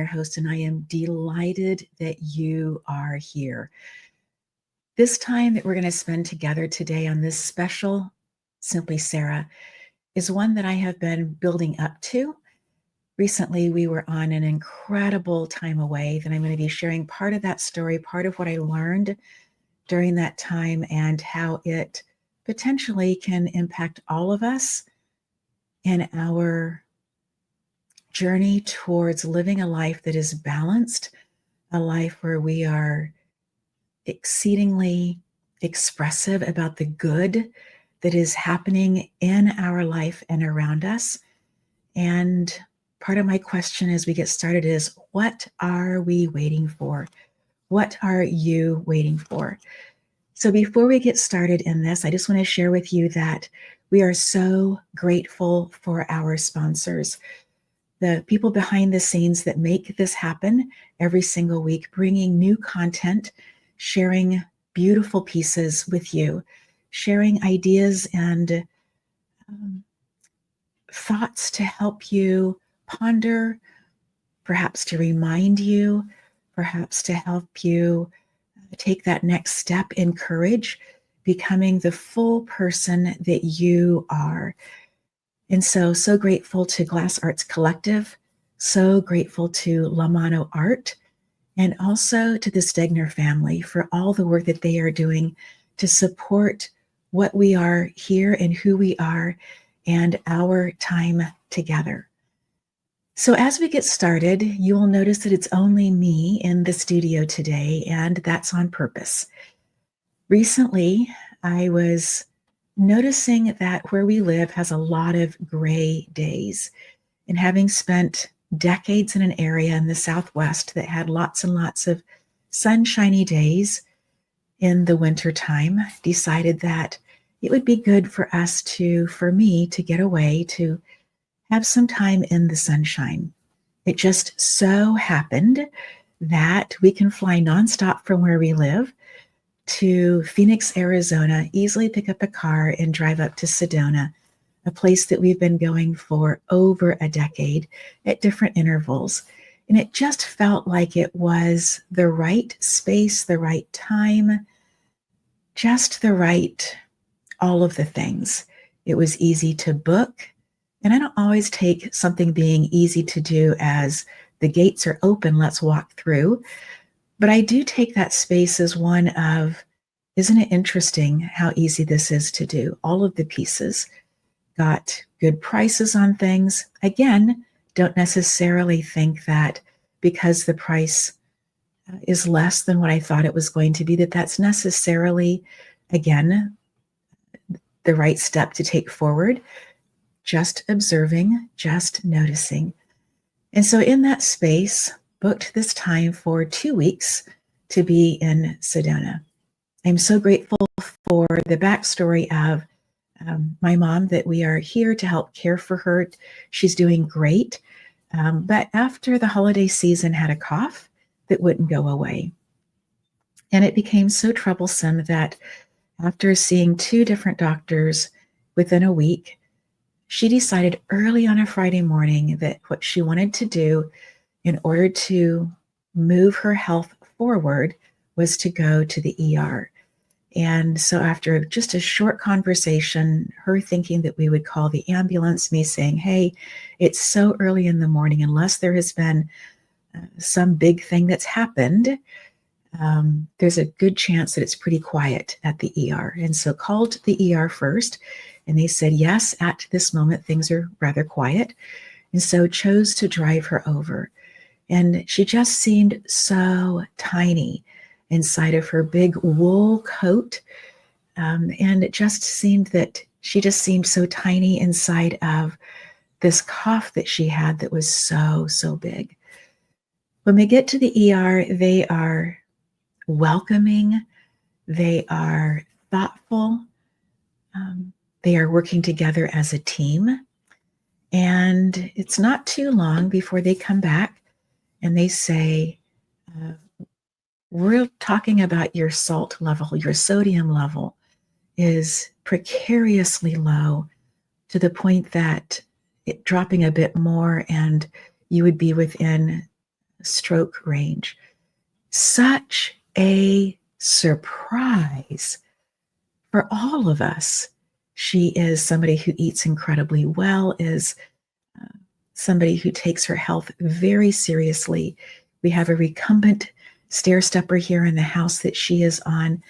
your host, and I am delighted that you are here. This time that we're going to spend together today on this special Simply Sarah is one that I have been building up to. Recently, we were on an incredible time away that I'm going to be sharing part of that story, part of what I learned during that time, and how it potentially can impact all of us in our journey towards living a life that is balanced, a life where we are exceedingly expressive about the good that is happening in our life and around us. And part of my question as we get started is, what are we waiting for? What are you waiting for? So before we get started in this, I just want to share with you that we are so grateful for our sponsors, the people behind the scenes that make this happen every single week, bringing new content, sharing beautiful pieces with you, sharing ideas and thoughts to help you ponder, perhaps to remind you, perhaps to help you take that next step in courage, becoming the full person that you are. And so grateful to Glass Arts Collective, so grateful to Lamano Art, and also to the Stegner family for all the work that they are doing to support what we are here and who we are and our time together. So as we get started, you will notice that it's only me in the studio today, and that's on purpose. Recently, I was noticing that where we live has a lot of gray days. And having spent decades in an area in the Southwest that had lots and lots of sunshiny days in the wintertime, decided that it would be good for me to get away, to have some time in the sunshine. It just so happened that we can fly nonstop from where we live to Phoenix, Arizona, easily pick up a car and drive up to Sedona, a place that we've been going for over a decade at different intervals. And it just felt like it was the right space, the right time, just the right, all of the things. It was easy to book. And I don't always take something being easy to do as the gates are open, let's walk through. But I do take that space as one of, isn't it interesting how easy this is to do? All of the pieces got good prices on things. Again, don't necessarily think that because the price is less than what I thought it was going to be, that's necessarily, again, the right step to take forward. Just observing, just noticing. And so in that space, booked this time for 2 weeks to be in Sedona. I'm so grateful for the backstory of my mom, that we are here to help care for her. She's doing great. But after the holiday season, had a cough that wouldn't go away. And it became so troublesome that after seeing 2 different doctors within a week, she decided early on a Friday morning that what she wanted to do in order to move her health forward was to go to the ER. And so after just a short conversation, her thinking that we would call the ambulance, me saying, hey, it's so early in the morning, unless there has been some big thing that's happened, there's a good chance that it's pretty quiet at the ER. And so called the ER first, and they said, yes, at this moment, things are rather quiet. And so chose to drive her over. And she just seemed so tiny inside of her big wool coat. And it just seemed that she just seemed so tiny inside of this cough that she had that was so, so big. When we get to the ER, they are welcoming. They are thoughtful. They are working together as a team. And it's not too long before they come back and they say, we're talking about your salt level, your sodium level is precariously low to the point that it dropping a bit more and you would be within stroke range. Such a surprise for all of us. She is somebody who eats incredibly well, is somebody who takes her health very seriously. We have a recumbent stair stepper here in the house that she is on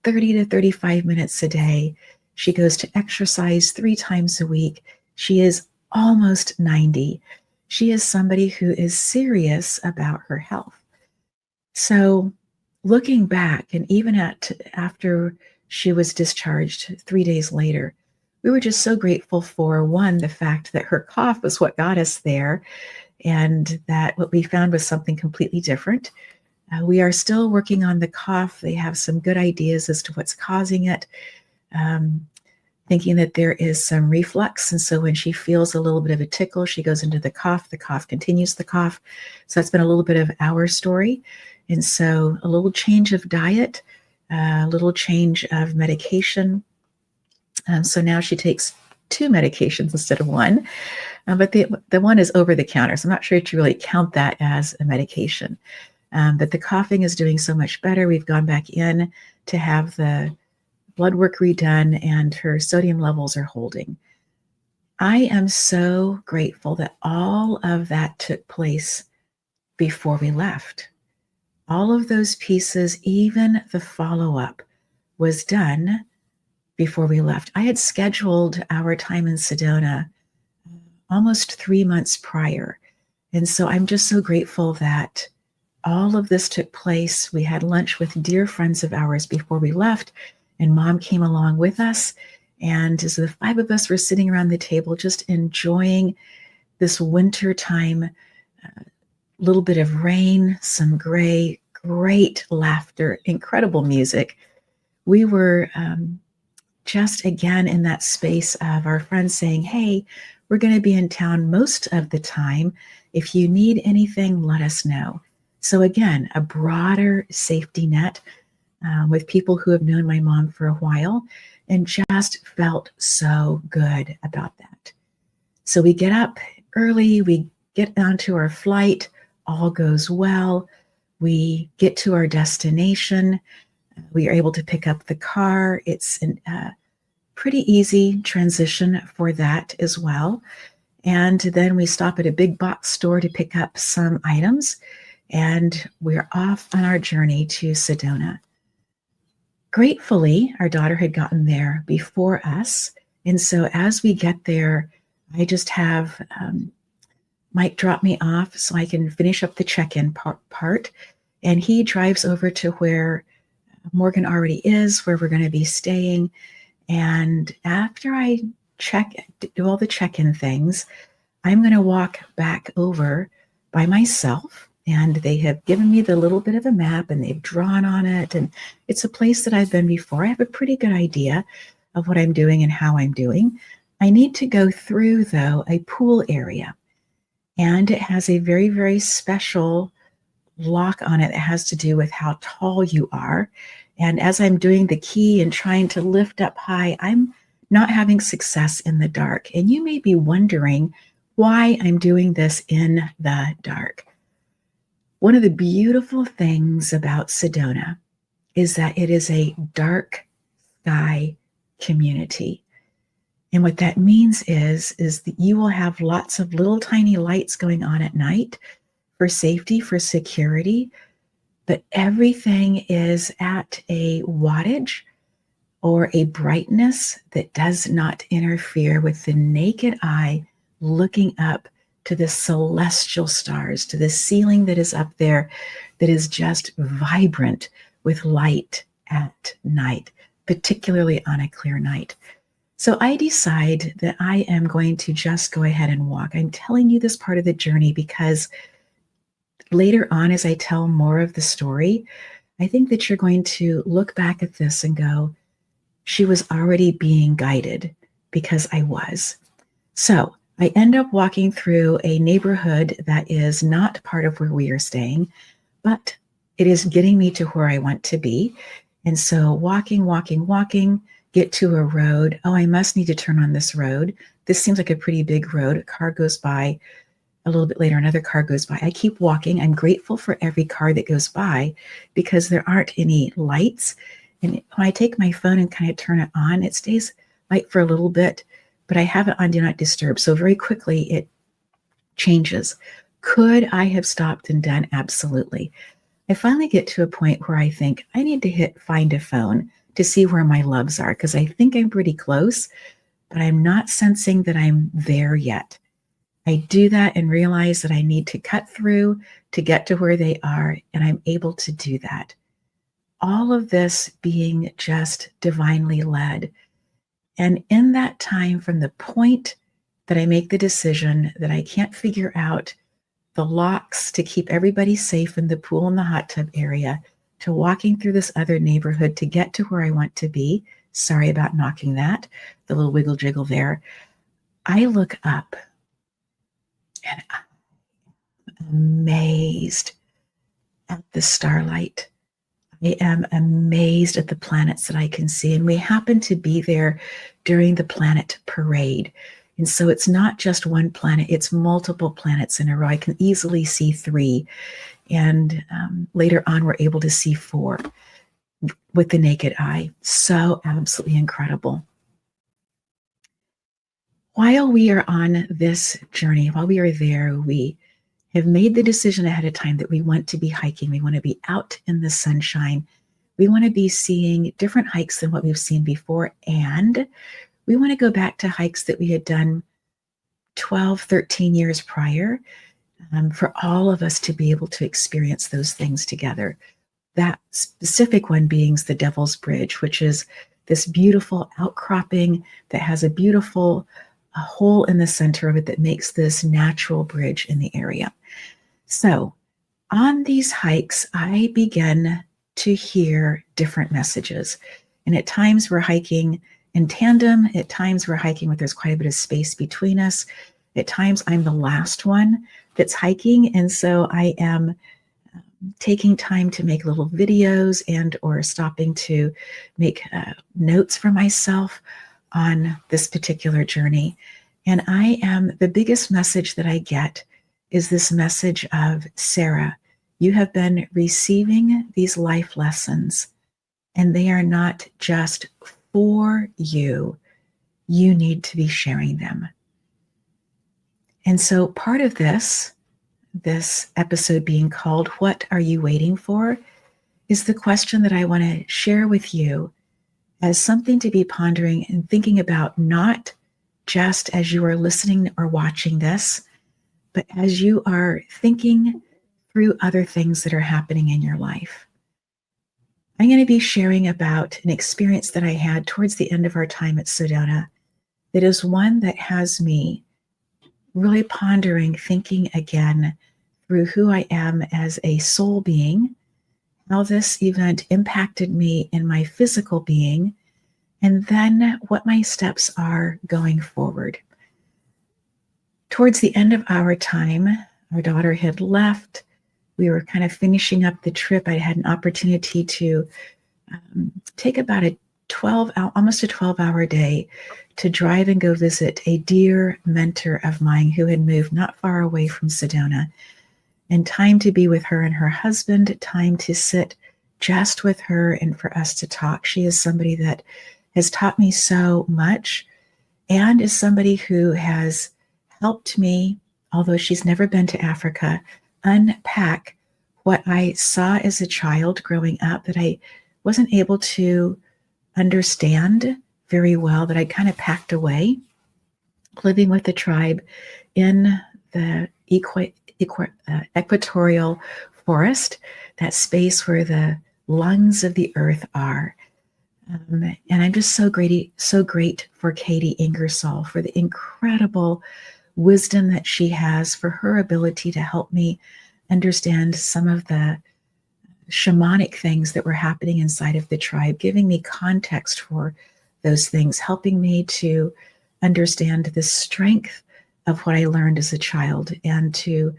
30 to 35 minutes a day. She goes to exercise 3 times a week. She is almost 90. She is somebody who is serious about her health. So looking back, and even after she was discharged 3 days later, we were just so grateful for, one, the fact that her cough was what got us there, and that what we found was something completely different. We are still working on the cough. They have some good ideas as to what's causing it, thinking that there is some reflux. And so when she feels a little bit of a tickle, she goes into the cough continues the cough. So that's been a little bit of our story. And so a little change of diet, a little change of medication. So now she takes 2 medications instead of 1, but the one is over the counter. So I'm not sure if you really count that as a medication. But the coughing is doing so much better. We've gone back in to have the blood work redone, and her sodium levels are holding. I am so grateful that all of that took place before we left. All of those pieces, even the follow-up, was done before we left. I had scheduled our time in Sedona almost 3 months prior. And so I'm just so grateful that all of this took place. We had lunch with dear friends of ours before we left, and Mom came along with us. And as the 5 of us were sitting around the table, just enjoying this winter time, little bit of rain, some gray, great laughter, incredible music. We were just again in that space of our friends saying, hey, we're going to be in town most of the time. If you need anything, let us know. So again, a broader safety net with people who have known my mom for a while, and just felt so good about that. So we get up early, we get onto our flight, all goes well. We get to our destination. We are able to pick up the car. It's a pretty easy transition for that as well. And then we stop at a big box store to pick up some items, and we're off on our journey to Sedona. Gratefully, our daughter had gotten there before us. And so as we get there, I just have Mike drop me off so I can finish up the check-in part. And he drives over to where Morgan already is, where we're going to be staying. And after I do all the check-in things, I'm going to walk back over by myself. And they have given me the little bit of a map, and they've drawn on it. And it's a place that I've been before. I have a pretty good idea of what I'm doing and how I'm doing. I need to go through, though, a pool area. And it has a very, very special lock on it that has to do with how tall you are. And as I'm doing the key and trying to lift up high, I'm not having success in the dark. And you may be wondering why I'm doing this in the dark. One of the beautiful things about Sedona is that it is a dark sky community. And what that means is that you will have lots of little tiny lights going on at night for safety, for security, but everything is at a wattage or a brightness that does not interfere with the naked eye looking up to the celestial stars, to the ceiling that is up there that is just vibrant with light at night, particularly on a clear night. So I decide that I am going to just go ahead and walk. I'm telling you this part of the journey because later on, as I tell more of the story, I think that you're going to look back at this and go, she was already being guided, because I was. So I end up walking through a neighborhood that is not part of where we are staying, but it is getting me to where I want to be. And so walking, get to a road. Oh, I must need to turn on this road. This seems like a pretty big road. A car goes by a little bit later, another car goes by. I keep walking. I'm grateful for every car that goes by because there aren't any lights. And when I take my phone and kind of turn it on, it stays light for a little bit, but I have it on Do Not Disturb. So very quickly it changes. Could I have stopped and done? Absolutely. I finally get to a point where I think I need to hit find a phone to see where my loves are because I think I'm pretty close, but I'm not sensing that I'm there yet. I do that and realize that I need to cut through to get to where they are, and I'm able to do that. All of this being just divinely led. And in that time, from the point that I make the decision that I can't figure out the locks to keep everybody safe in the pool and the hot tub area, to walking through this other neighborhood to get to where I want to be. Sorry about knocking that, the little wiggle jiggle there. I look up and I'm amazed at the starlight. I am amazed at the planets that I can see. And we happen to be there during the planet parade. And so it's not just one planet, it's multiple planets in a row. I can easily see 3. And later on, we're able to see 4 with the naked eye. So absolutely incredible. While we are on this journey, while we are there, we have made the decision ahead of time that we want to be hiking. We want to be out in the sunshine. We want to be seeing different hikes than what we've seen before. And we want to go back to hikes that we had done 12, 13 years prior, for all of us to be able to experience those things together. That specific one being the Devil's Bridge, which is this beautiful outcropping that has a beautiful hole in the center of it that makes this natural bridge in the area. So on these hikes, I begin to hear different messages. And at times we're hiking in tandem. At times we're hiking with there's quite a bit of space between us. At times I'm the last one that's hiking. And so I am taking time to make little videos and or stopping to make notes for myself on this particular journey. And the biggest message that I get is this message of, Sarah, you have been receiving these life lessons and they are not just for you. You need to be sharing them. And so part of this episode being called, What Are You Waiting For?, is the question that I want to share with you as something to be pondering and thinking about, not just as you are listening or watching this, but as you are thinking through other things that are happening in your life. I'm going to be sharing about an experience that I had towards the end of our time at Sedona that is one that has me really pondering, thinking again through who I am as a soul being, how this event impacted me in my physical being, and then what my steps are going forward. Towards the end of our time, our daughter had left. We were kind of finishing up the trip. I had an opportunity to take about almost a 12-hour day to drive and go visit a dear mentor of mine who had moved not far away from Sedona. And time to be with her and her husband, time to sit just with her and for us to talk. She is somebody that has taught me so much and is somebody who has helped me, although she's never been to Africa, unpack what I saw as a child growing up that I wasn't able to understand very well, that I kind of packed away, living with the tribe in the equatorial forest, that space where the lungs of the earth are. And I'm just so great for Katie Ingersoll, for the incredible wisdom that she has, for her ability to help me understand some of the shamanic things that were happening inside of the tribe, giving me context for those things, helping me to understand the strength of what I learned as a child and to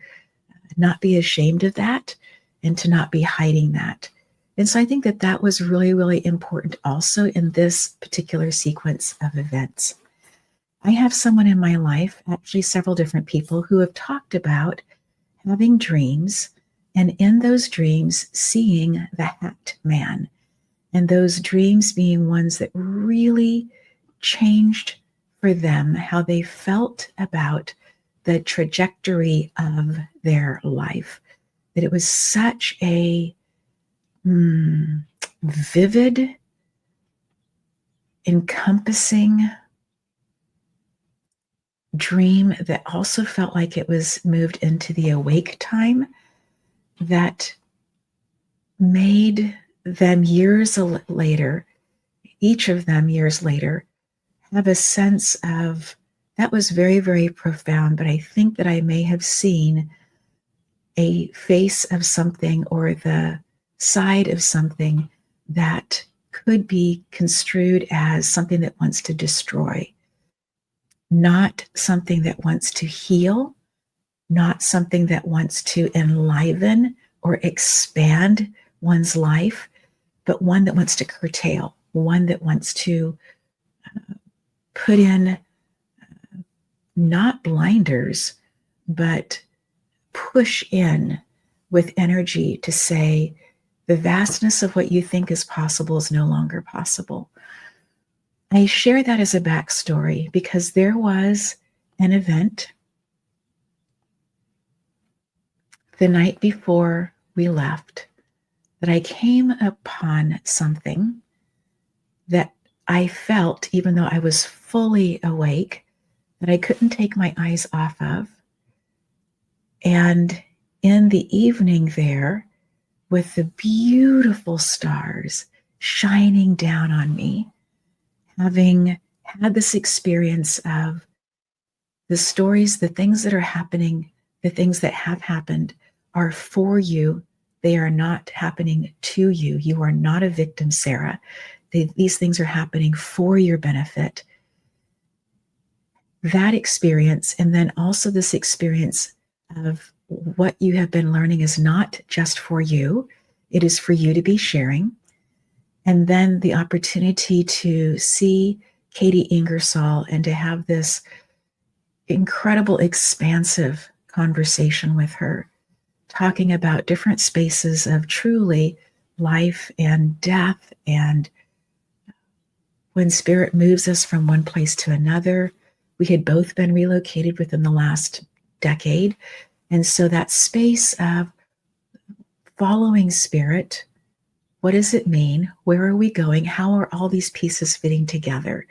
not be ashamed of that and to not be hiding that. And so I think that was really, really important also in this particular sequence of events. I have someone in my life, actually several different people, who have talked about having dreams, and in those dreams, seeing the Hat Man, and those dreams being ones that really changed for them how they felt about the trajectory of their life. That it was such a vivid, encompassing dream that also felt like it was moved into the awake time, that made them years later, each of them years later, have a sense of, that was very, very profound, but I think that I may have seen a face of something or the side of something that could be construed as something that wants to destroy, not something that wants to heal, not something that wants to enliven or expand one's life, but one that wants to curtail, one that wants to put in not blinders, but push in with energy to say, the vastness of what you think is possible is no longer possible. I share that as a backstory because there was an event the night before we left that I came upon something that I felt, even though I was fully awake, that I couldn't take my eyes off of. And in the evening there, with the beautiful stars shining down on me, having had this experience of the stories, the things that are happening, the things that have happened are for you. They are not happening to you. You are not a victim, Sarah. These things are happening for your benefit. That experience, and then also this experience of what you have been learning is not just for you. It is for you to be sharing. And then the opportunity to see Katie Ingersoll and to have this incredible, expansive conversation with her, talking about different spaces of truly life and death, and when spirit moves us from one place to another. We had both been relocated within the last decade. And so that space of following spirit, what does it mean? Where are we going? How are all these pieces fitting together?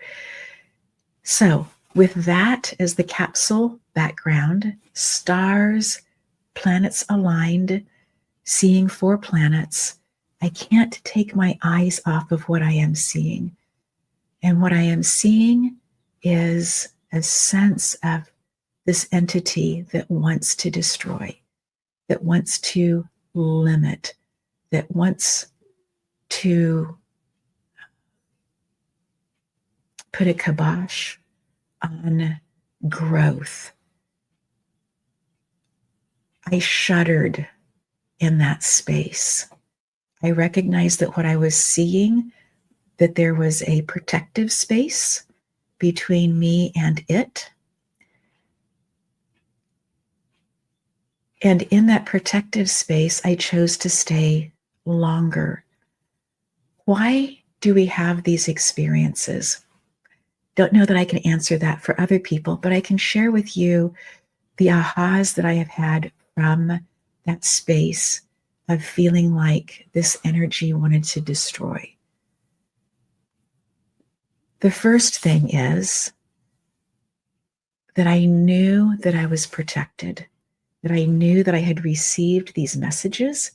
So with that as the capsule background, stars, planets aligned, seeing 4 planets, I can't take my eyes off of what I am seeing. And what I am seeing is a sense of this entity that wants to destroy, that wants to limit, that wants to put a kibosh on growth. I shuddered in that space. I recognized that what I was seeing, that there was a protective space between me and it. And in that protective space, I chose to stay longer. Why do we have these experiences? Don't know that I can answer that for other people, but I can share with you the ahas that I have had from that space of feeling like this energy wanted to destroy. The first thing is that I knew that I was protected, that I knew that I had received these messages,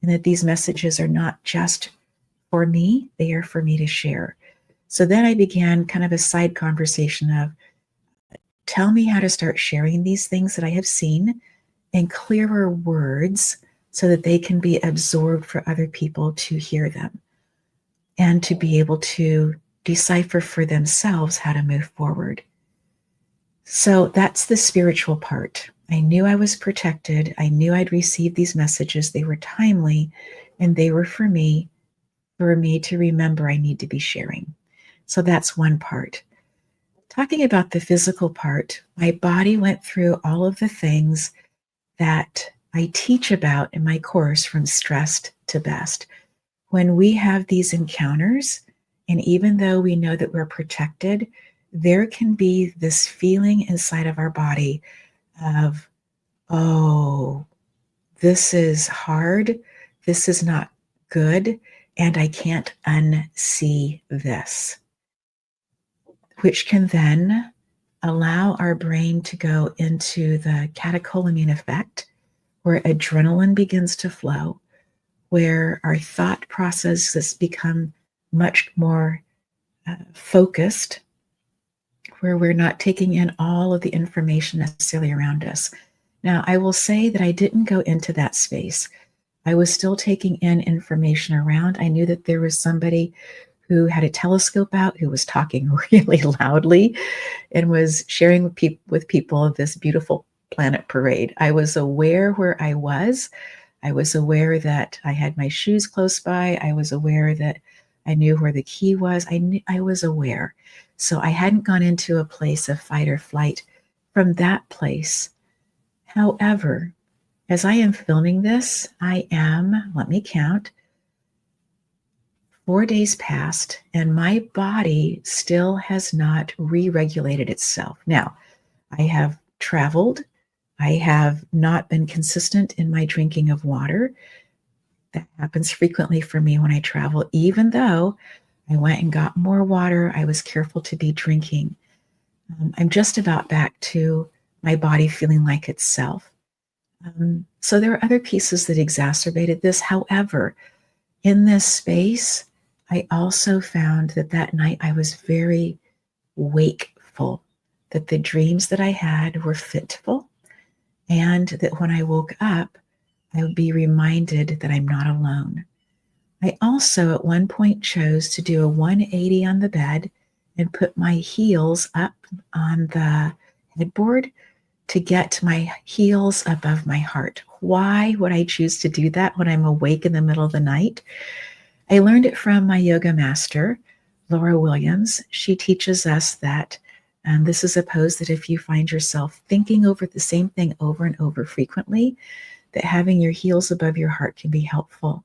and that these messages are not just for me, they are for me to share. So then I began kind of a side conversation of, tell me how to start sharing these things that I have seen in clearer words so that they can be absorbed for other people to hear them and to be able to decipher for themselves how to move forward. So that's the spiritual part. I knew I was protected. I knew I'd received these messages. They were timely, and they were for me to remember I need to be sharing. So that's one part. talking about the physical part, my body went through all of the things that I teach about in my course, From Stressed to Best. When we have these encounters, and even though we know that we're protected, there can be this feeling inside of our body of, oh, this is hard, this is not good, and I can't unsee this, which can then allow our brain to go into the catecholamine effect, where adrenaline begins to flow, where our thought processes become much more focused, where we're not taking in all of the information necessarily around us. Now, I will say that I didn't go into that space. I was still taking in information around. I knew that there was somebody who had a telescope out, who was talking really loudly and was sharing with people this beautiful planet parade. I was aware where I was. I was aware that I had my shoes close by. I was aware that I knew where the key was. I was aware. So I hadn't gone into a place of fight or flight from that place. However, as I am filming this, let me count, 4 days passed, and my body still has not re-regulated itself. Now, I have traveled. I have not been consistent in my drinking of water. That happens frequently for me when I travel. Even though I went and got more water, I was careful to be drinking. I'm just about back to my body feeling like itself. So there are other pieces that exacerbated this. However, in this space, I also found that that night I was very wakeful, that the dreams that I had were fitful, and that when I woke up, I would be reminded that I'm not alone. I also at one point chose to do a 180 on the bed and put my heels up on the headboard to get my heels above my heart. Why would I choose to do that when I'm awake in the middle of the night? I learned it from my yoga master, Laura Williams. She teaches us that this is a pose that if you find yourself thinking over the same thing over and over frequently, that having your heels above your heart can be helpful.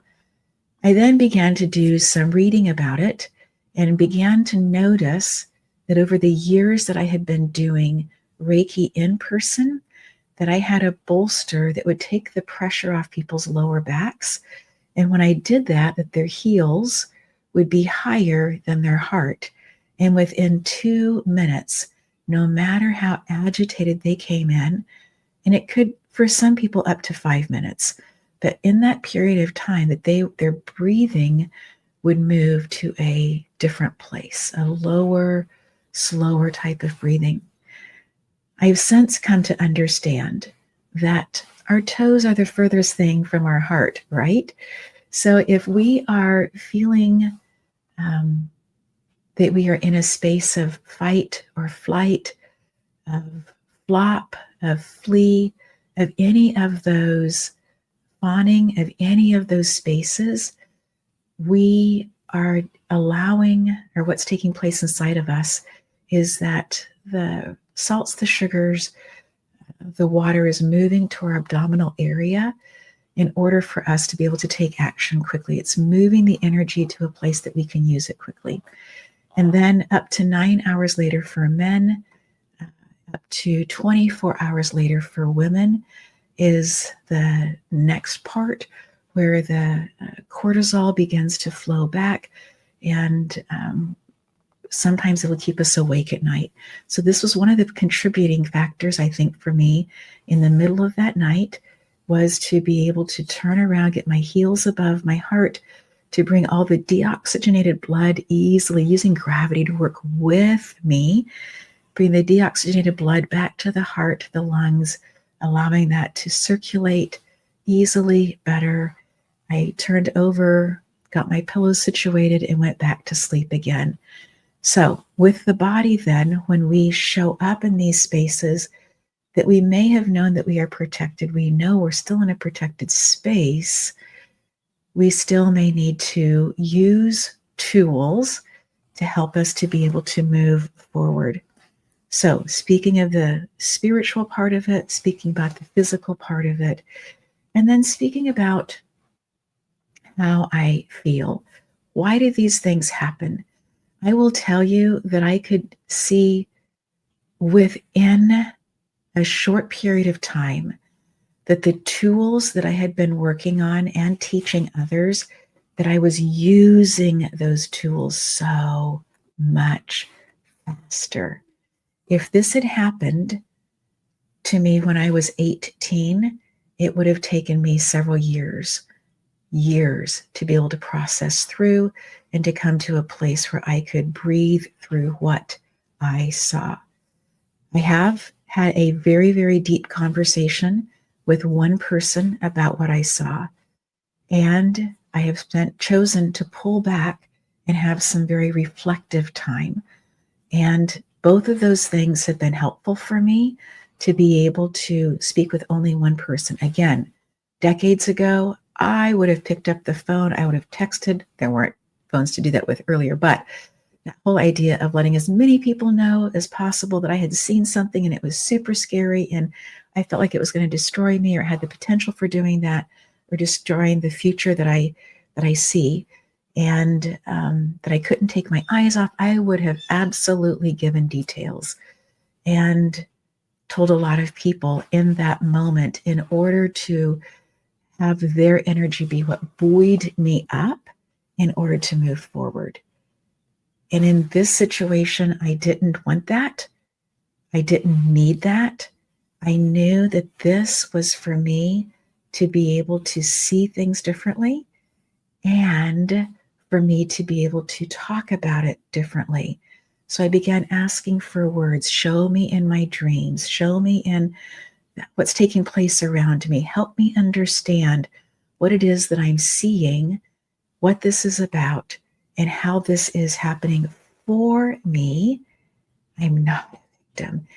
I then began to do some reading about it and began to notice that over the years that I had been doing Reiki in person, that I had a bolster that would take the pressure off people's lower backs. And when I did that, that their heels would be higher than their heart. And within 2 minutes, no matter how agitated they came in, and it could, for some people, up to 5 minutes, but in that period of time that their breathing would move to a different place, a lower, slower type of breathing. I've since come to understand that our toes are the furthest thing from our heart, right? So if we are feeling that we are in a space of fight or flight, of flop, of flee, of any of those fawning, of any of those spaces, we are allowing, or what's taking place inside of us is that the salts, the sugars, the water is moving to our abdominal area in order for us to be able to take action quickly. It's moving the energy to a place that we can use it quickly. And then up to 9 hours later for men, up to 24 hours later for women is the next part where the cortisol begins to flow back, and sometimes it will keep us awake at night. So this was one of the contributing factors, I think, for me in the middle of that night, was to be able to turn around, get my heels above my heart, to bring all the deoxygenated blood easily, using gravity to work with me, bring the deoxygenated blood back to the heart, the lungs, allowing that to circulate easily, better. I turned over, got my pillows situated, and went back to sleep again. So with the body then, when we show up in these spaces that we may have known that we are protected, we know we're still in a protected space, we still may need to use tools to help us to be able to move forward. So, speaking of the spiritual part of it, speaking about the physical part of it, and then speaking about how I feel. Why do these things happen? I will tell you that I could see within a short period of time that the tools that I had been working on and teaching others, that I was using those tools so much faster. If this had happened to me when I was 18, it would have taken me several years to be able to process through and to come to a place where I could breathe through what I saw. I have had a very, very deep conversation with one person about what I saw, and I have chosen to pull back and have some very reflective time. And both of those things have been helpful for me to be able to speak with only one person. Again, decades ago, I would have picked up the phone, I would have texted. There weren't phones to do that with earlier, but that whole idea of letting as many people know as possible that I had seen something and it was super scary and I felt like it was going to destroy me or had the potential for doing that or destroying the future that I see, and that I couldn't take my eyes off, I would have absolutely given details and told a lot of people in that moment in order to have their energy be what buoyed me up in order to move forward. And in this situation, I didn't want that. I didn't need that. I knew that this was for me to be able to see things differently and for me to be able to talk about it differently. So I began asking for words. Show me in my dreams. Show me in what's taking place around me. Help me understand what it is that I'm seeing, what this is about, and how this is happening for me. I'm not a victim.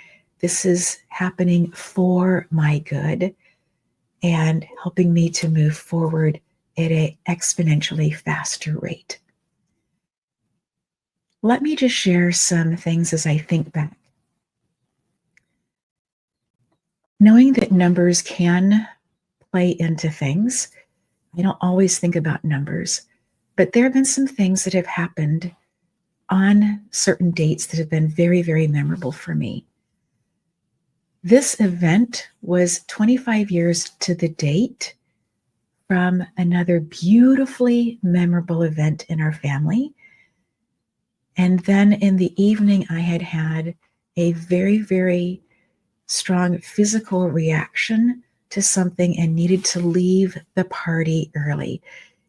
This is happening for my good and helping me to move forward at an exponentially faster rate. Let me just share some things as I think back. Knowing that numbers can play into things, I don't always think about numbers, but there have been some things that have happened on certain dates that have been very, very memorable for me. This event was 25 years to the date from another beautifully memorable event in our family. And then in the evening, I had had a very, very strong physical reaction to something and needed to leave the party early.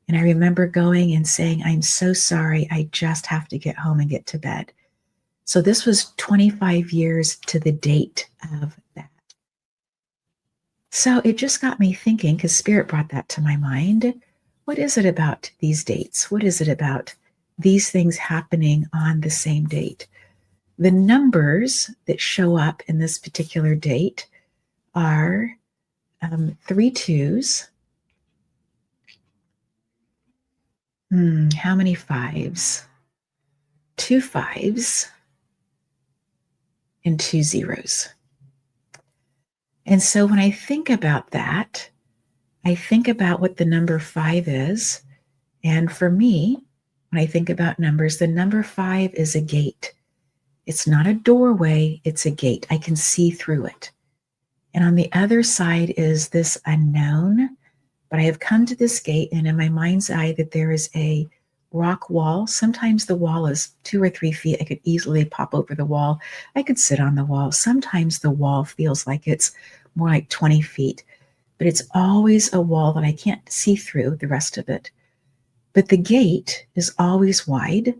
And I remember going and saying, I'm so sorry, I just have to get home and get to bed. So this was 25 years to the date of that. So it just got me thinking, because Spirit brought that to my mind. What is it about these dates? What is it about these things happening on the same date? The numbers that show up in this particular date are 3 2s. How many 5s? 2 5s and 2 zeros. And so when I think about that, I think about what the number 5 is. And for me, when I think about numbers, the number 5 is a gate. It's not a doorway, it's a gate. I can see through it. And on the other side is this unknown, but I have come to this gate, and in my mind's eye that there is a rock wall. Sometimes the wall is 2 or 3 feet. I could easily pop over the wall. I could sit on the wall. Sometimes the wall feels like it's more like 20 feet, but it's always a wall that I can't see through the rest of it. But the gate is always wide,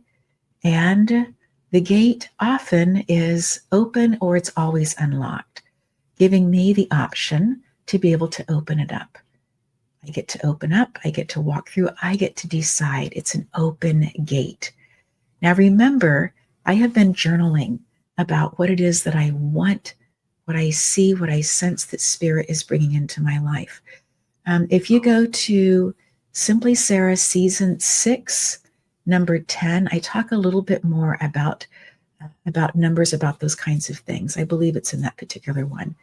and the gate often is open or it's always unlocked, giving me the option to be able to open it up. I get to open up, I get to walk through, I get to decide. It's an open gate. Now remember, I have been journaling about what it is that I want, what I see, what I sense that Spirit is bringing into my life. If you go to Simply Sarah Season 6, number 10, I talk a little bit more about about numbers, about those kinds of things. I believe it's in that particular one.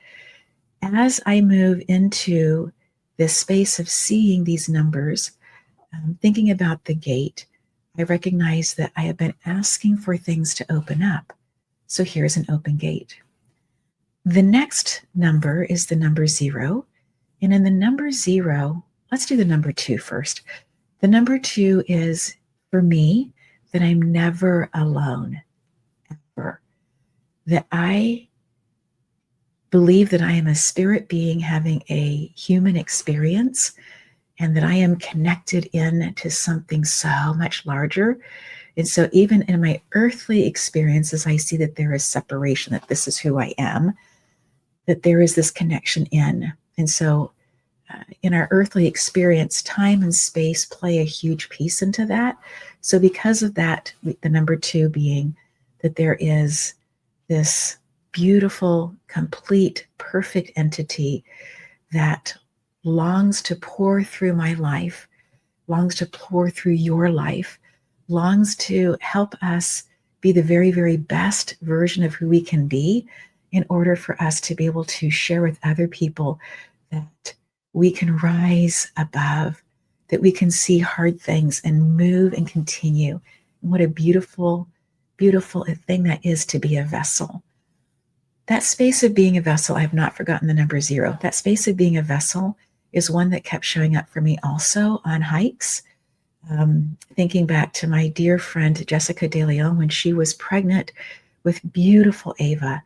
As I move into this space of seeing these numbers, thinking about the gate, I recognize that I have been asking for things to open up. So here's an open gate. The next number is the number 0. And in the number 0, let's do the number 2 first. The number 2 is, for me, that I'm never alone, ever. That I believe that I am a spirit being having a human experience, and that I am connected in to something so much larger. And so even in my earthly experiences, I see that there is separation, that this is who I am, that there is this connection in. And so in our earthly experience, time and space play a huge piece into that. So because of that, the number 2 being that there is this beautiful, complete, perfect entity that longs to pour through my life, longs to pour through your life, longs to help us be the very, very best version of who we can be, in order for us to be able to share with other people that we can rise above, that we can see hard things and move and continue. And what a beautiful, beautiful thing that is to be a vessel. That space of being a vessel, I have not forgotten the number 0. That space of being a vessel is one that kept showing up for me also on hikes. Thinking back to my dear friend Jessica De Leon when she was pregnant with beautiful Ava,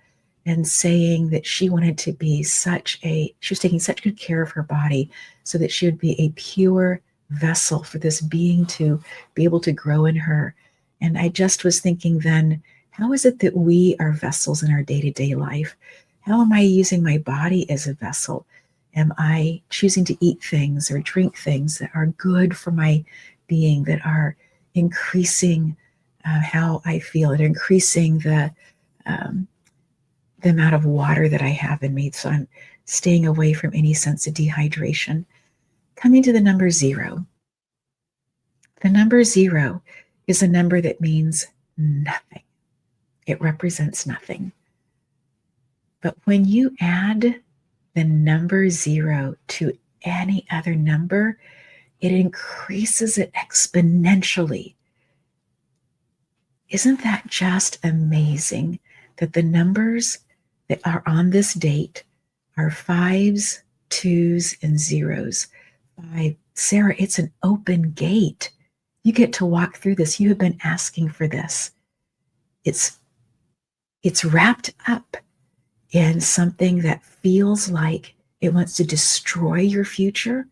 and saying that she wanted to be she was taking such good care of her body so that she would be a pure vessel for this being to be able to grow in her. And I just was thinking then, how is it that we are vessels in our day-to-day life? How am I using my body as a vessel? Am I choosing to eat things or drink things that are good for my being, that are increasing how I feel, and increasing the amount of water that I have in me? So I'm staying away from any sense of dehydration. Coming to the number 0. The number 0 is a number that means nothing. It represents nothing. But when you add the number 0 to any other number, it increases it exponentially. Isn't that just amazing that the numbers that are on this date are 5s, 2s, and 0s? Sarah, it's an open gate. You get to walk through this. You have been asking for this. It's wrapped up in something that feels like it wants to destroy your future.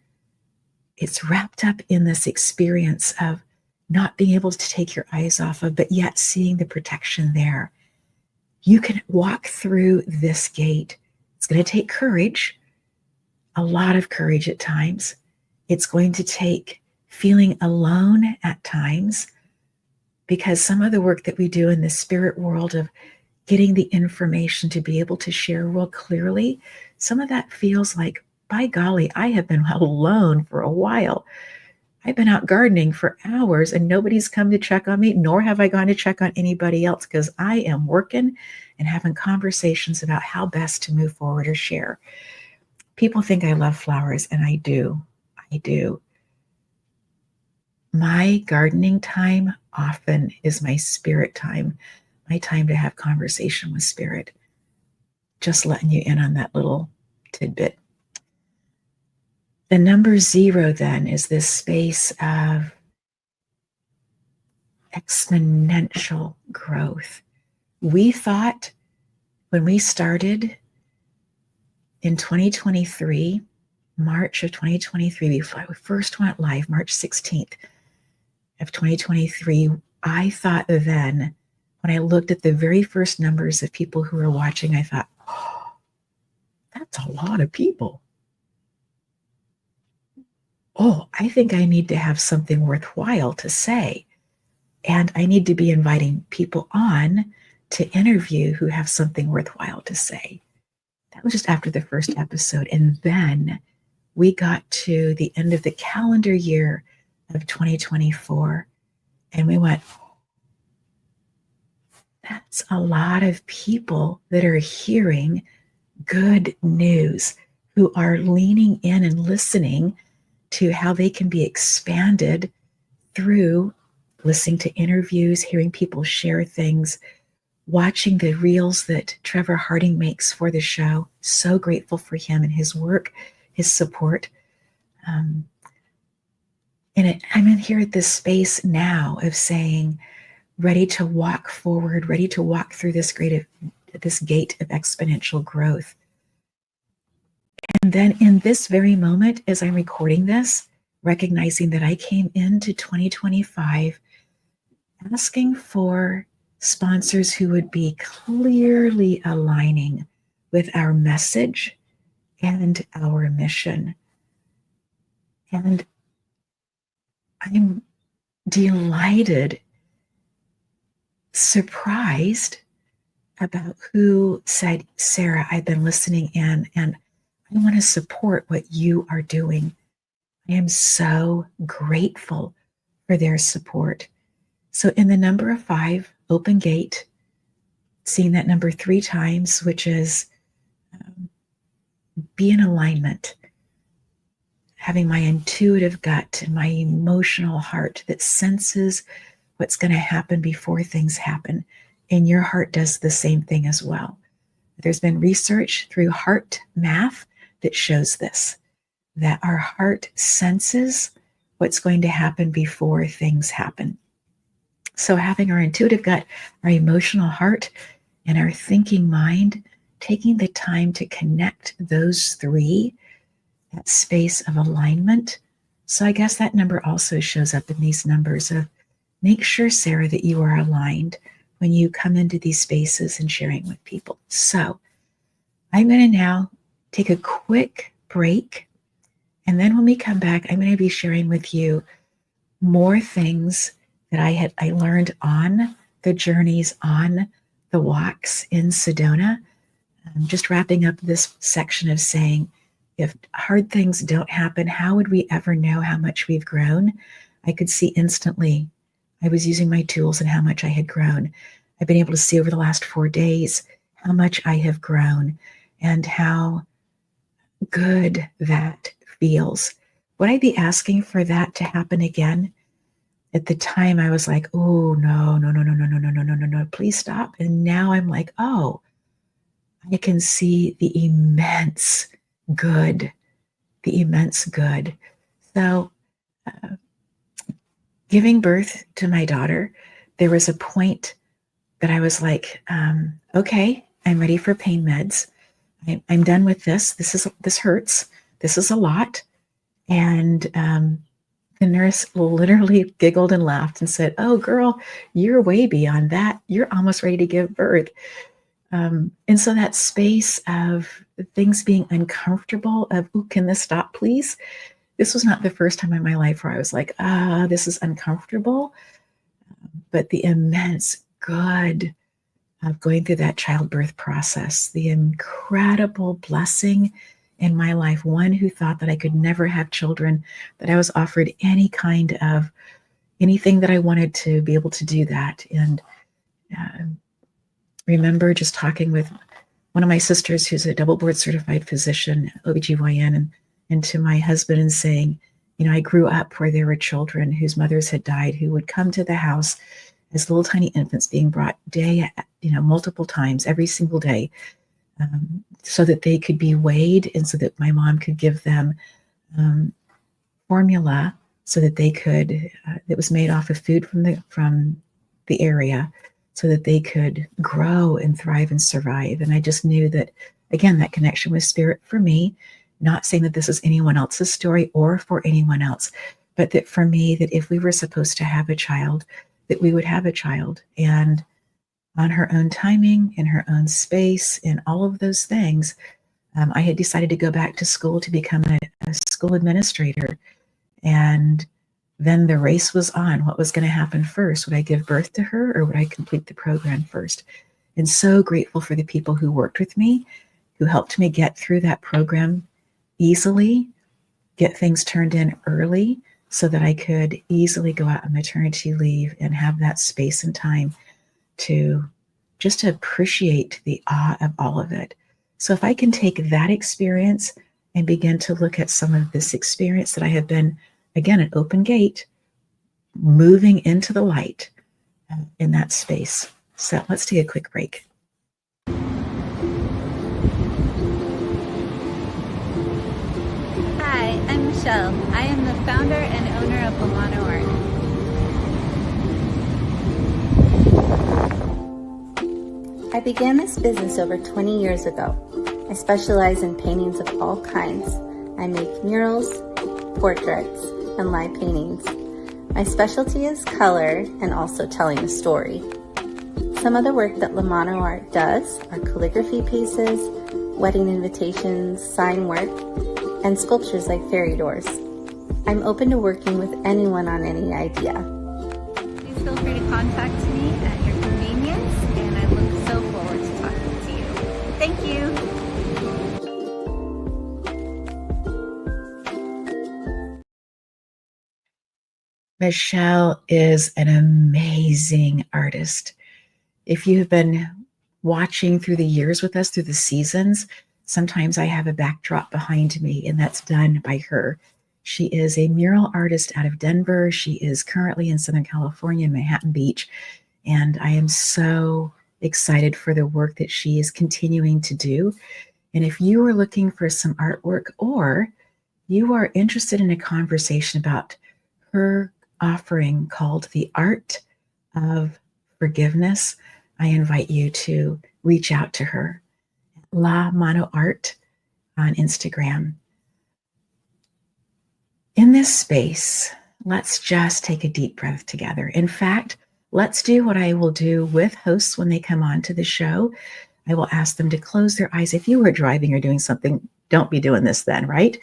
It's wrapped up in this experience of not being able to take your eyes off of, but yet seeing the protection there. You can walk through this gate. It's going to take courage, a lot of courage at times. It's going to take feeling alone at times, because some of the work that we do in the spirit world of getting the information to be able to share real clearly, some of that feels like, by golly, I have been alone for a while. I've been out gardening for hours and nobody's come to check on me, nor have I gone to check on anybody else, because I am working and having conversations about how best to move forward or share. People think I love flowers, and I do. I do. My gardening time often is my spirit time, my time to have conversation with spirit. Just letting you in on that little tidbit. The number 0 then is this space of exponential growth. We thought when we started in 2023, March of 2023, we first went live March 16th of 2023. I thought then, when I looked at the very first numbers of people who were watching, I thought, oh, that's a lot of people. Oh, I think I need to have something worthwhile to say. And I need to be inviting people on to interview who have something worthwhile to say. That was just after the first episode. And then we got to the end of the calendar year of 2024. And we went, That's a lot of people that are hearing good news, who are leaning in and listening to how they can be expanded through listening to interviews, hearing people share things, watching the reels that Trevor Harding makes for the show. So grateful for him and his work, his support. I'm in here at this space now of saying, ready to walk forward, ready to walk through this gate of exponential growth. And then in this very moment, as I'm recording this, recognizing that I came into 2025 asking for sponsors who would be clearly aligning with our message and our mission. And I'm delighted, surprised about who said, Sarah, I've been listening in and I want to support what you are doing. I am so grateful for their support. So in the number of 5, open gate, seeing that number 3 times, which is be in alignment, having my intuitive gut and my emotional heart that senses what's going to happen before things happen. And your heart does the same thing as well. There's been research through heart math that shows this, that our heart senses what's going to happen before things happen. So having our intuitive gut, our emotional heart, and our thinking mind, taking the time to connect those 3, that space of alignment. So I guess that number also shows up in these numbers of make sure, Sarah, that you are aligned when you come into these spaces and sharing with people. So I'm going to now take a quick break. And then when we come back, I'm going to be sharing with you more things that I learned on the journeys, on the walks in Sedona. I'm just wrapping up this section of saying, if hard things don't happen, how would we ever know how much we've grown? I could see instantly. I was using my tools and how much I had grown. I've been able to see over the last 4 days how much I have grown and how good that feels. Would I be asking for that to happen again? At the time, I was like, oh, no, please stop. And now I'm like, oh, I can see the immense good. So giving birth to my daughter, there was a point that I was like, okay, I'm ready for pain meds. I'm done with this. This hurts. This is a lot. And the nurse literally giggled and laughed and said, oh, girl, you're way beyond that. You're almost ready to give birth. And so that space of things being uncomfortable, of, ooh, can this stop, please? This was not the first time in my life where I was like, this is uncomfortable. But the immense good of going through that childbirth process, the incredible blessing in my life, one who thought that I could never have children, that I was offered any kind of anything that I wanted to be able to do that. And remember just talking with one of my sisters who's a double board certified physician, OBGYN, and to my husband and saying, I grew up where there were children whose mothers had died who would come to the house as little tiny infants being brought multiple times every single day, so that they could be weighed and so that my mom could give them formula so that they could, that was made off of food from the area, so that they could grow and thrive and survive. And I just knew that, again, that connection with spirit for me, not saying that this is anyone else's story or for anyone else, but that for me, that if we were supposed to have a child, that we would have a child, and on her own timing, in her own space, in all of those things. I had decided to go back to school to become a school administrator. And then the race was on. What was going to happen first? Would I give birth to her or would I complete the program first? And so grateful for the people who worked with me, who helped me get through that program easily, get things turned in early so that I could easily go out on maternity leave and have that space and time to just to appreciate the awe of all of it. So if I can take that experience and begin to look at some of this experience that I have been, again, an open gate, moving into the light in that space. So let's take a quick break. Hi, I'm Michelle. I am the founder and owner of Lamano Art. I began this business over 20 years ago. I specialize in paintings of all kinds. I make murals, portraits, and live paintings. My specialty is color and also telling a story. Some of the work that Lamano Art does are calligraphy pieces, wedding invitations, sign work, and sculptures like fairy doors. I'm open to working with anyone on any idea. Please feel free to contact me at your convenience, and I look so forward to talking to you. Thank you. Michelle is an amazing artist. If you have been watching through the years with us, through the seasons, sometimes I have a backdrop behind me, and that's done by her. She is a mural artist out of Denver. She is currently in Southern California, Manhattan Beach, and I am so excited for the work that she is continuing to do. And if you are looking for some artwork, or you are interested in a conversation about her offering called The Art of Forgiveness, I invite you to reach out to her. Lamano Art on Instagram. In this space, let's just take a deep breath together. In fact, let's do what I will do with hosts when they come on to the show. I will ask them to close their eyes. If you were driving or doing something, don't be doing this then, right?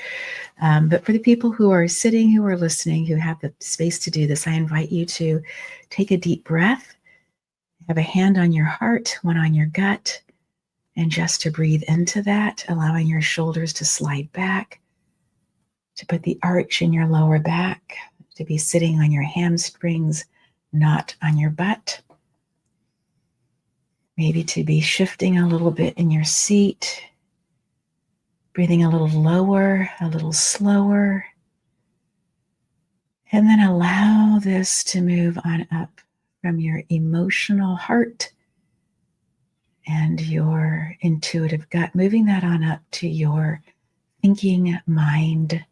But for the people who are sitting, who are listening, who have the space to do this, I invite you to take a deep breath, have a hand on your heart, one on your gut, and just to breathe into that, allowing your shoulders to slide back, to put the arch in your lower back, to be sitting on your hamstrings, not on your butt. Maybe to be shifting a little bit in your seat, breathing a little lower, a little slower. And then allow this to move on up from your emotional heart and your intuitive gut, moving that on up to your thinking mind,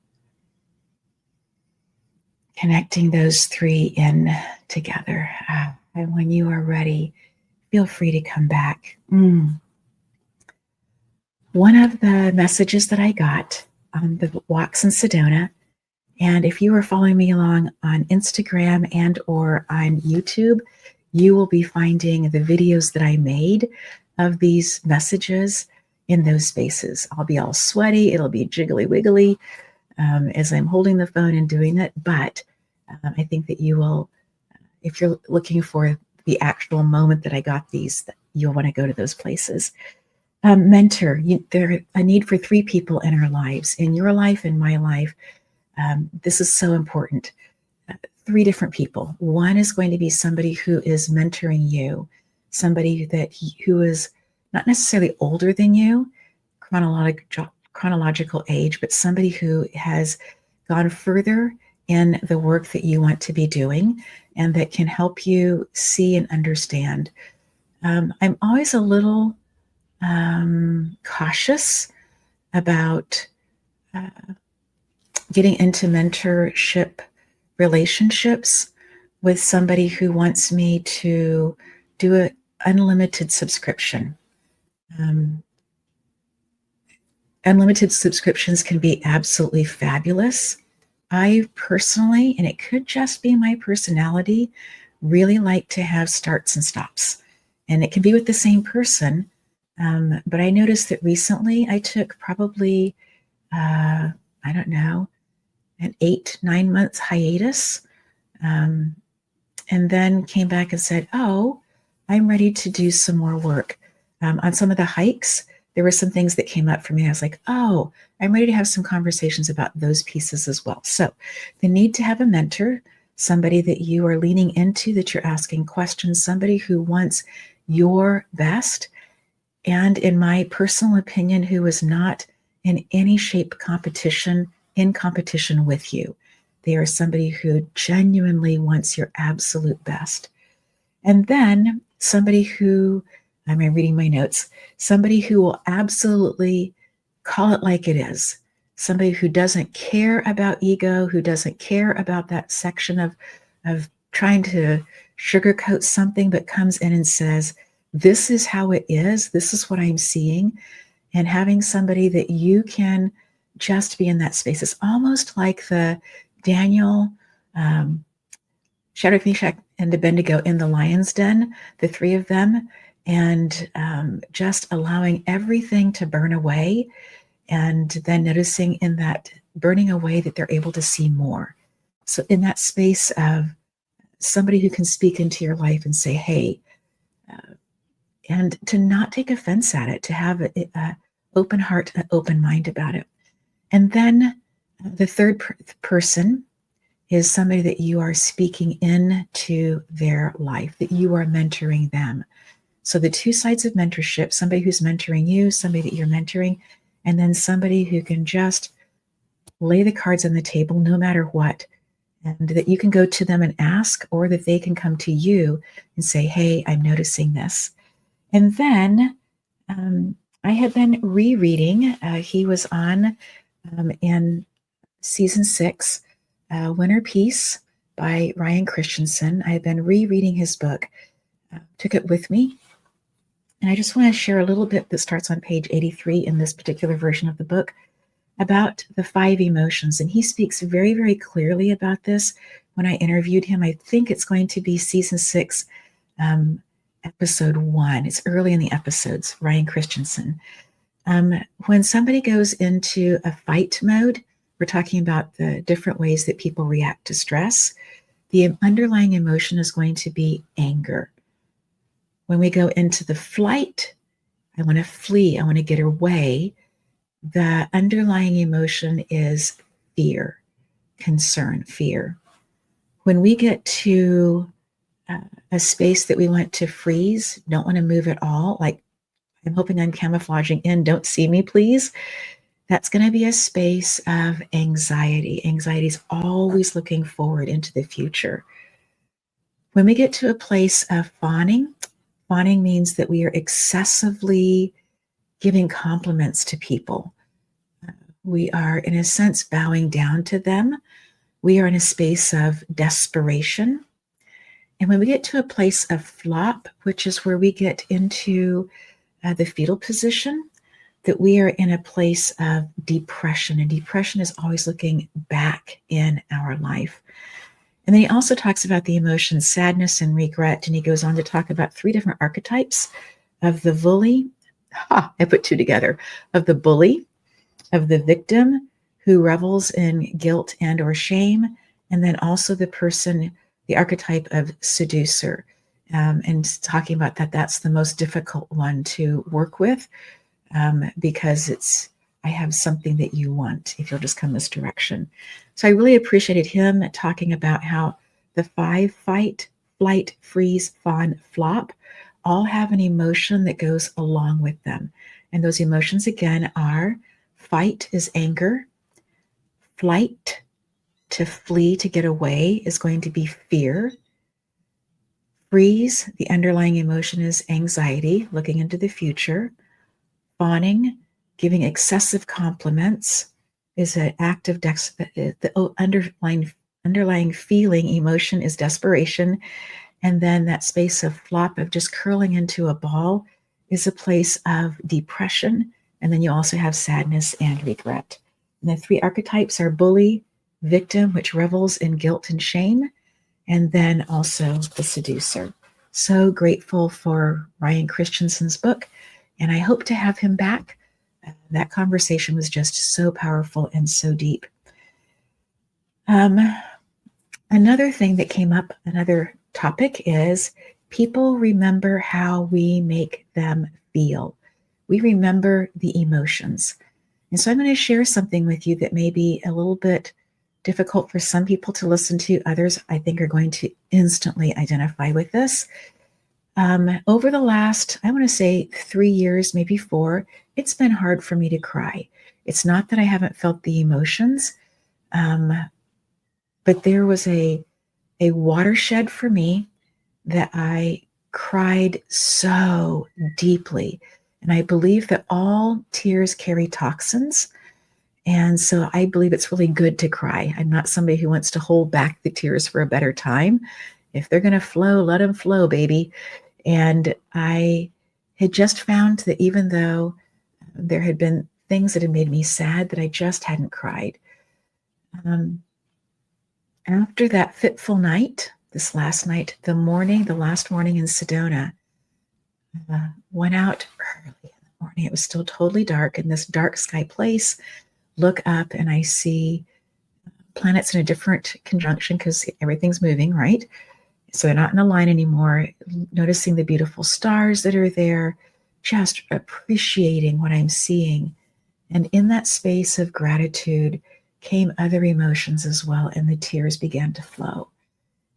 connecting those three in together. And when you are ready, feel free to come back. One of the messages that I got on the walks in Sedona, and if you are following me along on Instagram and or on YouTube, you will be finding the videos that I made of these messages in those spaces. I'll be all sweaty. It'll be jiggly wiggly as I'm holding the phone and doing it. But I think that you will, if you're looking for the actual moment that I got these, you'll want to go to those places. Mentor, there's a need for three people in our lives, in your life, in my life. This is so important. Three different people. One is going to be somebody who is mentoring you, somebody who is not necessarily older than you, chronological age, but somebody who has gone further in the work that you want to be doing and that can help you see and understand. I'm always a little cautious about getting into mentorship relationships with somebody who wants me to do an unlimited subscription. Unlimited subscriptions can be absolutely fabulous. I personally, and it could just be my personality, really like to have starts and stops. And it can be with the same person. But I noticed that recently I took probably, an 8-9 months hiatus, and then came back and said, oh, I'm ready to do some more work. On some of the hikes, there were some things that came up for me. I was like, oh, I'm ready to have some conversations about those pieces as well. So the need to have a mentor, somebody that you are leaning into, that you're asking questions, somebody who wants your best, and in my personal opinion, who is not in any shape in competition with you. They are somebody who genuinely wants your absolute best. And then somebody who, I'm reading my notes, somebody who will absolutely call it like it is. Somebody who doesn't care about ego, who doesn't care about that section of trying to sugarcoat something, but comes in and says, this is how it is. This is what I'm seeing. And having somebody that you can just be in that space. It's almost like the Daniel, Shadrach, Meshach, and Abednego in the lion's den, the three of them, and just allowing everything to burn away, and then noticing in that burning away that they're able to see more. So in that space of somebody who can speak into your life and say, hey, and to not take offense at it, to have an open heart, an open mind about it. And then the third person is somebody that you are speaking into their life, that you are mentoring them. So the two sides of mentorship, somebody who's mentoring you, somebody that you're mentoring, and then somebody who can just lay the cards on the table no matter what, and that you can go to them and ask, or that they can come to you and say, hey, I'm noticing this. And then I have been rereading, he was on in season 6, Winter Peace by Ryan Christensen. I have been rereading his book, took it with me. And I just want to share a little bit that starts on page 83 in this particular version of the book about the 5 emotions. And he speaks very, very clearly about this. When I interviewed him, I think it's going to be season 6, episode 1. It's early in the episodes, Ryan Christensen. When somebody goes into a fight mode, we're talking about the different ways that people react to stress. The underlying emotion is going to be anger. When we go into the flight, I want to flee, I want to get away, the underlying emotion is fear, concern, fear. When we get to a space that we want to freeze, don't want to move at all, like I'm hoping I'm camouflaging in, don't see me, please. That's going to be a space of anxiety. Anxiety is always looking forward into the future. When we get to a place of fawning, fawning means that we are excessively giving compliments to people. We are, in a sense, bowing down to them. We are in a space of desperation. And when we get to a place of flop, which is where we get into the fetal position, that we are in a place of depression. And depression is always looking back in our life. And then he also talks about the emotions sadness and regret. And he goes on to talk about 3 different archetypes of the bully. I put 2 together. Of the bully, of the victim who revels in guilt and or shame, and then also the person, the archetype of seducer. And talking about that's the most difficult one to work with, because I have something that you want if you'll just come this direction. So I really appreciated him talking about how the 5 fight, flight, freeze, fawn, flop all have an emotion that goes along with them. And those emotions again are: fight is anger, flight, to flee, to get away, is going to be fear. Freeze, the underlying emotion is anxiety, looking into the future. Fawning, giving excessive compliments, is an act of the underlying feeling, emotion is desperation. And then that space of flop, of just curling into a ball, is a place of depression. And then you also have sadness and regret. And the 3 archetypes are bully, victim, which revels in guilt and shame, and then also the seducer. So grateful for Ryan Christensen's book, and I hope to have him back. That conversation was just so powerful and so deep. Another thing that came up, another topic, is people remember how we make them feel. We remember the emotions. And so I'm going to share something with you that may be a little bit difficult for some people to listen to. Others, I think, are going to instantly identify with this. Over the last, I want to say 3 years, maybe 4, it's been hard for me to cry. It's not that I haven't felt the emotions, um, but there was a watershed for me that I cried so deeply. And I believe that all tears carry toxins. And so I believe it's really good to cry. I'm not somebody who wants to hold back the tears for a better time. If they're going to flow, let them flow, baby. And I had just found that even though there had been things that had made me sad, that I just hadn't cried. After that fitful night, this last night, the last morning in Sedona, went out early in the morning. It was still totally dark in this dark sky place. Look up and I see planets in a different conjunction because everything's moving, right? So they're not in a line anymore. Noticing the beautiful stars that are there, just appreciating what I'm seeing. And in that space of gratitude came other emotions as well, and the tears began to flow.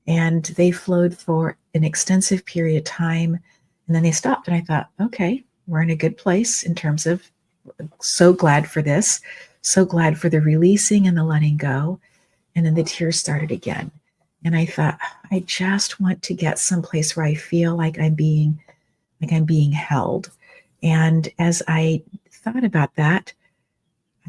And they flowed for an extensive period of time, and then they stopped. And I thought, okay, we're in a good place in terms of so glad for this, so glad for the releasing and the letting go. And then the tears started again. And I thought, I just want to get someplace where I feel like I'm being held. And as I thought about that,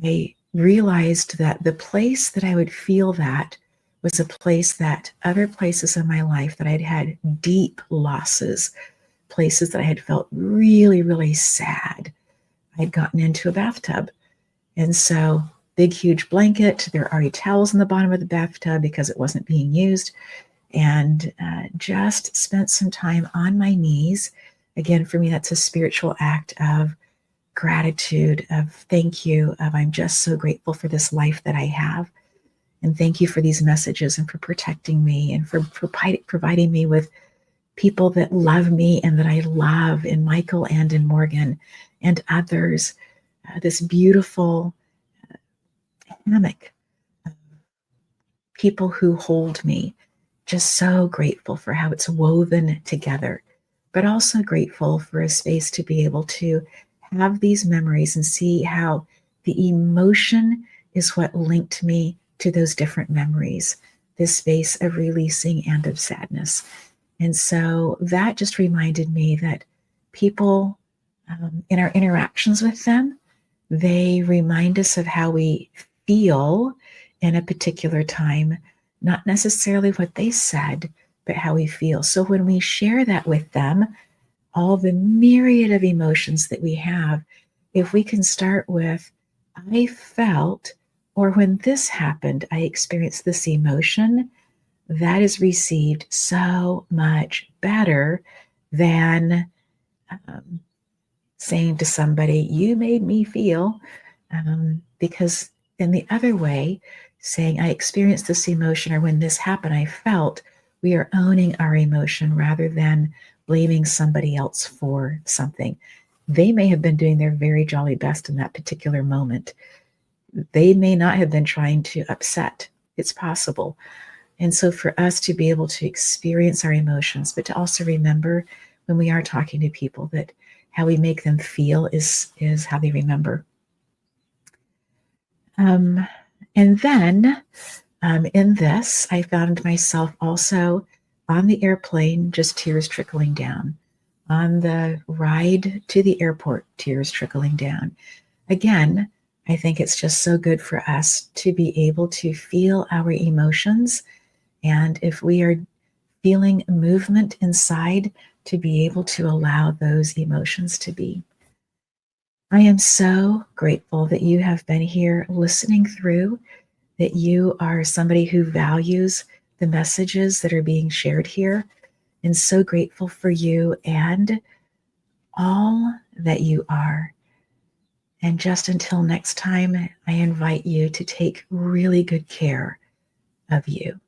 I realized that the place that I would feel that was a place that other places in my life that I'd had deep losses, places that I had felt really, really sad, I'd gotten into a bathtub. And so big, huge blanket. There are already towels in the bottom of the bathtub because it wasn't being used. And just spent some time on my knees. Again, for me, that's a spiritual act of gratitude, of thank you, of I'm just so grateful for this life that I have. And thank you for these messages and for protecting me and for providing me with people that love me and that I love in Michael and in Morgan and others. This beautiful hammock of people who hold me. Just so grateful for how it's woven together, but also grateful for a space to be able to have these memories and see how the emotion is what linked me to those different memories, this space of releasing and of sadness. And so that just reminded me that people, in our interactions with them, they remind us of how we feel in a particular time, not necessarily what they said, but how we feel. So when we share that with them, all the myriad of emotions that we have, if we can start with, I felt, or when this happened, I experienced this emotion, that is received so much better than saying to somebody, you made me feel, because in the other way, saying I experienced this emotion, or when this happened, I felt, we are owning our emotion rather than blaming somebody else for something. They may have been doing their very jolly best in that particular moment. They may not have been trying to upset. It's possible. And so for us to be able to experience our emotions, but to also remember when we are talking to people that how we make them feel is how they remember. And then in this, I found myself also on the airplane, just tears trickling down. On the ride to the airport, tears trickling down. Again, I think it's just so good for us to be able to feel our emotions. And if we are feeling movement inside, to be able to allow those emotions to be. I am so grateful that you have been here listening through, that you are somebody who values the messages that are being shared here, and so grateful for you and all that you are. And just until next time, I invite you to take really good care of you.